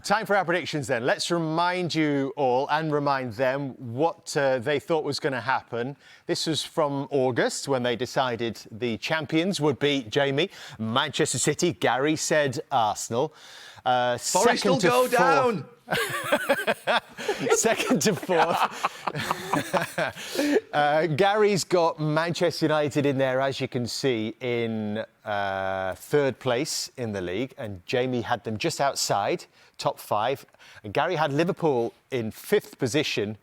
Time for our predictions then. Let's remind you all and remind them what they thought was going to happen. This was from August when they decided the champions would be, Jamie, Manchester City. Gary said Arsenal. Forest will go down. Second to fourth. Gary's got Manchester United in there, as you can see, in third place in the league. And Jamie had them just outside, top five. And Gary had Liverpool in fifth position.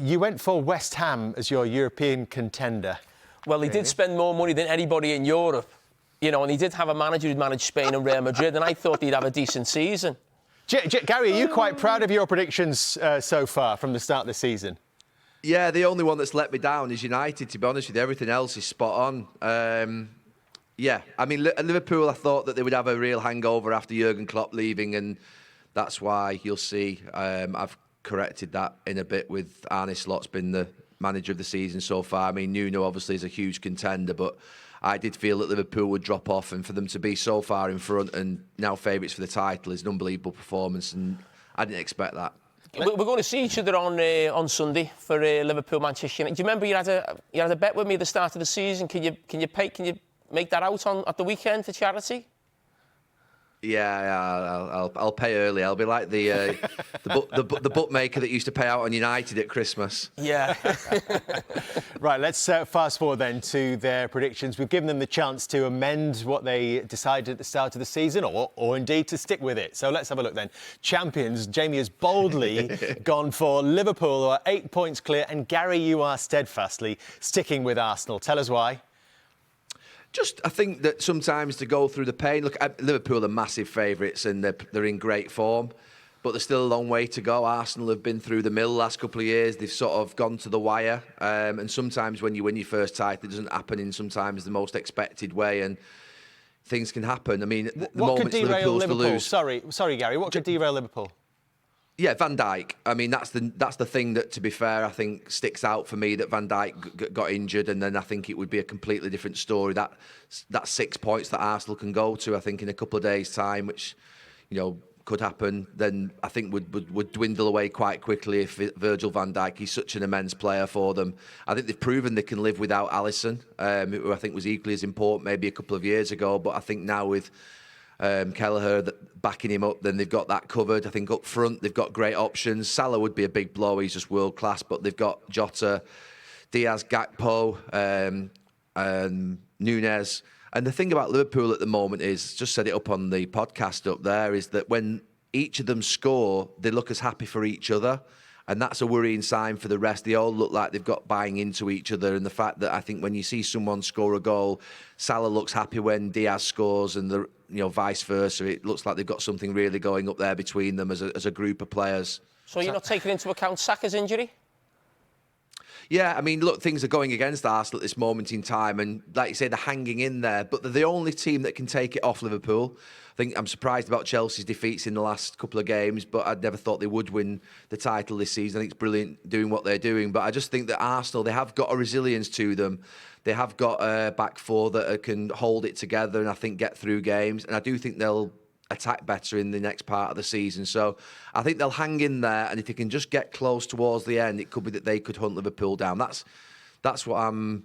You went for West Ham as your European contender. Well, he did spend more money than anybody in Europe. You know, and he did have a manager who'd managed Spain and Real Madrid, and I thought he'd have a decent season. Gary, are you quite proud of your predictions so far from the start of the season? Yeah, the only one that's let me down is United, to be honest with you. Everything else is spot on. Yeah, I mean, Liverpool, I thought that they would have a real hangover after Jurgen Klopp leaving, and that's why you'll see I've corrected that in a bit with Arne Slot's been the manager of the season so far. I mean, Nuno obviously is a huge contender, but I did feel that Liverpool would drop off, and for them to be so far in front and now favourites for the title is an unbelievable performance, and I didn't expect that. We're going to see each other on Sunday for Liverpool Manchester United. Do you remember you had a bet with me at the start of the season? Can you make that out at the weekend for charity? Yeah, I'll pay early. I'll be like the bookmaker that used to pay out on United at Christmas. Yeah. Right, let's fast forward then to their predictions. We've given them the chance to amend what they decided at the start of the season, or indeed to stick with it. So let's have a look then. Champions, Jamie has boldly gone for Liverpool, who are 8 points clear, and Gary, you are steadfastly sticking with Arsenal. Tell us why. I think that sometimes to go through the pain. Look, Liverpool are massive favourites and they're in great form, but there's still a long way to go. Arsenal have been through the mill the last couple of years. They've sort of gone to the wire, and sometimes when you win your first title, it doesn't happen in sometimes the most expected way, and things can happen. I mean, the moment Liverpool's to lose. Sorry, Gary. What could derail Liverpool? Yeah, Van Dijk. I mean, that's the thing that, to be fair, I think sticks out for me, that Van Dijk got injured, and then I think it would be a completely different story. That 6 points that Arsenal can go to, I think, in a couple of days' time, which, you know, could happen, then I think would dwindle away quite quickly if Virgil van Dijk is such an immense player for them. I think they've proven they can live without Alisson, who I think was equally as important maybe a couple of years ago, but I think now with Carragher backing him up, then they've got that covered. I think up front they've got great options. Salah would be a big blow, he's just world class, but they've got Jota, Diaz, Gakpo, Nunez. And the thing about Liverpool at the moment is, just set it up on the podcast up there, is that when each of them score, they look as happy for each other. And that's a worrying sign for the rest. They all look like they've got buying into each other. And the fact that I think when you see someone score a goal, Salah looks happy when Diaz scores, and vice versa. It looks like they've got something really going up there between them as a group of players. So you're not taking into account Saka's injury? Yeah, I mean, look, things are going against Arsenal at this moment in time, and like you say, they're hanging in there, but they're the only team that can take it off Liverpool. I think I'm surprised about Chelsea's defeats in the last couple of games, but I'd never thought they would win the title this season. I think it's brilliant doing what they're doing, but I just think that Arsenal, they have got a resilience to them. They have got a back four that can hold it together and I think get through games, and I do think they'll attack better in the next part of the season. So I think they'll hang in there, and if they can just get close towards the end, it could be that they could hunt Liverpool down. That's what I'm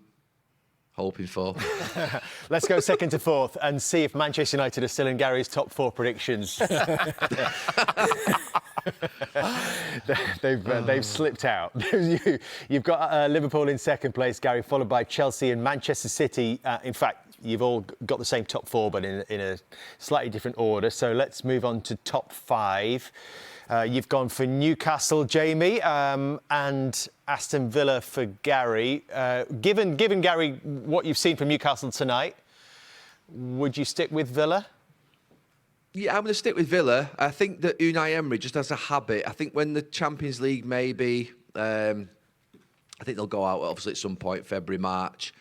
hoping for. Let's go second to fourth and see if Manchester United are still in Gary's top four predictions. They've slipped out. You've got Liverpool in second place, Gary, followed by Chelsea and Manchester City. In fact, you've all got the same top four, but in a slightly different order. So let's move on to top five. You've gone for Newcastle, Jamie, and Aston Villa for Gary. Given Gary what you've seen from Newcastle tonight, would you stick with Villa? Yeah, I'm going to stick with Villa. I think that Unai Emery just has a habit. I think when the Champions League maybe, I think they'll go out obviously at some point, February, March.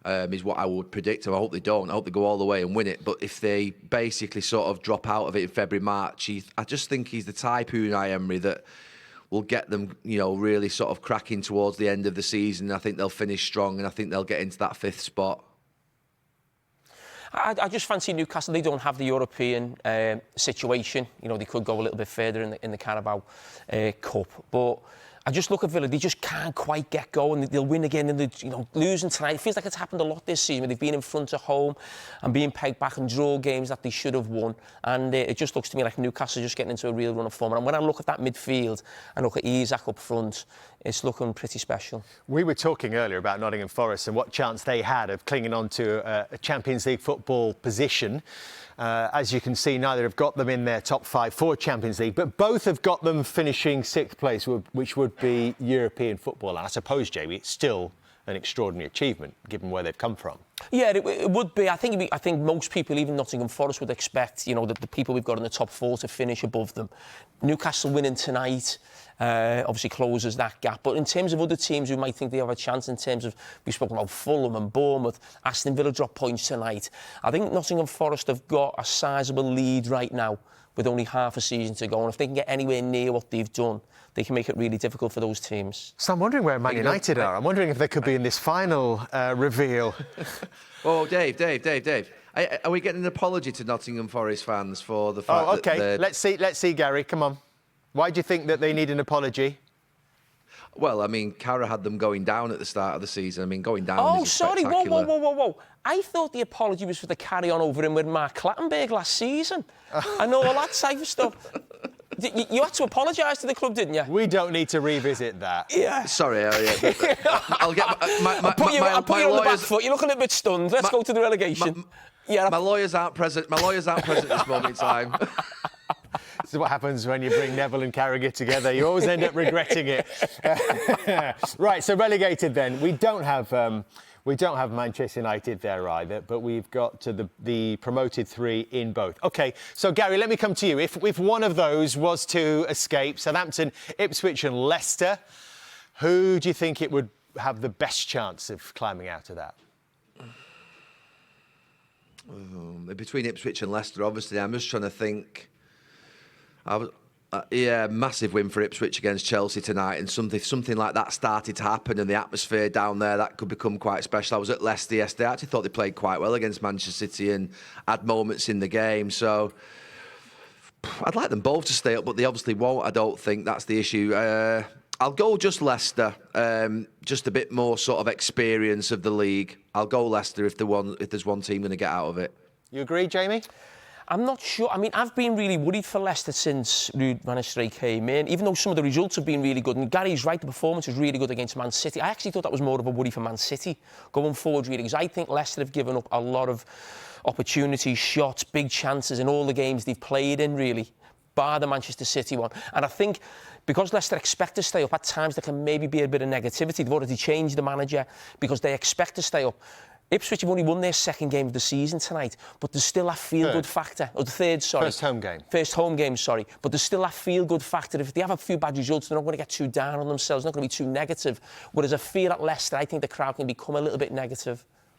Is what I would predict. I hope they don't. I hope they go all the way and win it. But if they basically sort of drop out of it in February, March, I just think he's the type, Unai Emery, that will get them, really sort of cracking towards the end of the season. I think they'll finish strong, and I think they'll get into that fifth spot. I just fancy Newcastle. They don't have the European situation. You know, they could go a little bit further in the Carabao Cup, but I just look at Villa. They just can't quite get going. They'll win again, and losing tonight. It feels like it's happened a lot this season. They've been in front of home and being pegged back and draw games that they should have won. And it just looks to me like Newcastle are just getting into a real run of form. And when I look at that midfield and look at Isak up front, it's looking pretty special. We were talking earlier about Nottingham Forest and what chance they had of clinging on to a Champions League football position. As you can see, neither have got them in their top 5 for Champions League, but both have got them finishing 6th place, which would be European football. And I suppose, Jamie, it's still an extraordinary achievement, given where they've come from. Yeah, it would be. I think most people, even Nottingham Forest, would expect, that the people we've got in the top 4 to finish above them. Newcastle winning tonight obviously closes that gap. But in terms of other teams who might think they have a chance, in terms of, we've spoken about Fulham and Bournemouth, Aston Villa drop points tonight. I think Nottingham Forest have got a sizable lead right now with only half a season to go. And if they can get anywhere near what they've done, they can make it really difficult for those teams. So I'm wondering where Man United are. I'm wondering if they could be in this final reveal. Oh, Dave. Are we getting an apology to Nottingham Forest fans for the fact that... Let's see, Gary, come on. Why do you think that they need an apology? Well, I mean, Carragher had them going down at the start of the season. I mean, going down is sorry, spectacular. whoa. I thought the apology was for the carry-on over him with Mark Clattenburg last season. I know all that type of stuff. You had to apologise to the club, didn't you? We don't need to revisit that. Yeah. Sorry, I'll get I'll put you on the back foot. You look a little bit stunned. Let's go to the relegation. My lawyers aren't present. My lawyers aren't present at this moment in time. This is what happens when you bring Neville and Carragher together. You always end up regretting it. Right, so relegated then. We don't have Manchester United there either, but we've got to the promoted 3 in both. OK, so Gary, let me come to you. If one of those was to escape, Southampton, Ipswich and Leicester, who do you think it would have the best chance of climbing out of that? Between Ipswich and Leicester, obviously, I'm just trying to think. Massive win for Ipswich against Chelsea tonight, and something like that started to happen, and the atmosphere down there, that could become quite special. I was at Leicester yesterday. I actually thought they played quite well against Manchester City and had moments in the game. So I'd like them both to stay up, but they obviously won't. I don't think that's the issue. I'll go just Leicester, just a bit more sort of experience of the league. I'll go Leicester if there's one team going to get out of it. You agree, Jamie? I'm not sure. I mean, I've been really worried for Leicester since Ruud van Nistelrooy came in, even though some of the results have been really good. And Gary's right, the performance was really good against Man City. I actually thought that was more of a worry for Man City going forward, really, because I think Leicester have given up a lot of opportunities, shots, big chances in all the games they've played in, really, bar the Manchester City one. And I think because Leicester expect to stay up, at times there can maybe be a bit of negativity. They've already changed the manager because they expect to stay up. Ipswich have only won their 2nd game of the season tonight, but there's still that feel-good factor. Or the 3rd, sorry. First home game, sorry. But there's still that feel-good factor. If they have a few bad results, they're not going to get too down on themselves. They're not going to be too negative. Whereas I feel at Leicester, I think the crowd can become a little bit negative.